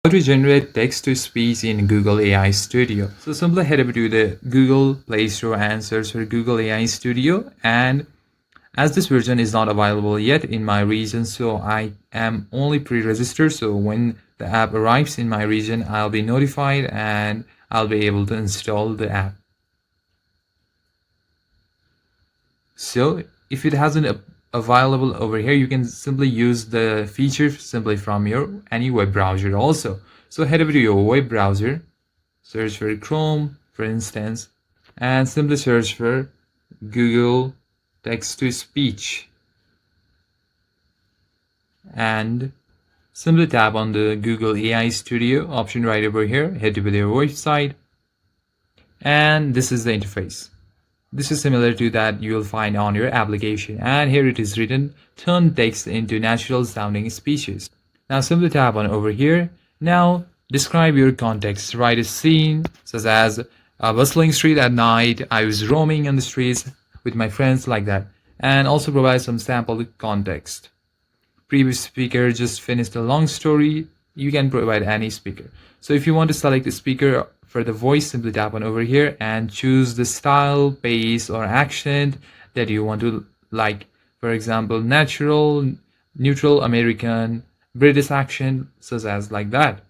How to generate text to speech in Google AI Studio. So simply head over to the Google Play Store and search for Google AI Studio. And as this version is not available yet in my region, so I am only pre-registered. So when the app arrives in my region, I'll be notified and I'll be able to install the app. So if it hasn't available over here, you can simply use the feature simply from your any web browser also. So head over to your web browser, search for Chrome for instance, and simply search for Google text to speech, and simply tap on the Google AI Studio option right over here. Head to their website, and this is the interface. This is similar to that you'll find on your application, and here it is written, turn text into natural sounding speeches. Now simply tap on over here. Now describe your context. Write a scene such as a bustling street at night, I was roaming on the streets with my friends, like that, and also provide some sample context. Previous speaker just finished a long story. You can provide any speaker. So if you want to select a speaker for the voice, simply tap on over here and choose the style, pace, or accent that you want to like. For example, natural, neutral, American, British accent, such as like that.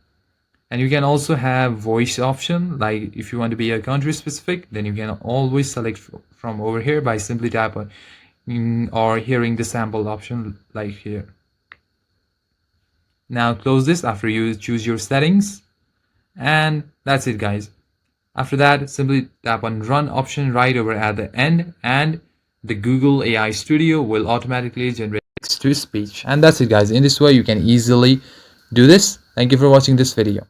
And you can also have voice option, like if you want to be a country specific, then you can always select from over here by simply tap on or hearing the sample option like here. Now close this after you choose your settings, and that's it guys. After that, simply tap on run option right over at the end, and the Google AI Studio will automatically generate text to speech. And that's it guys. In this way you can easily do this. Thank you for watching this video.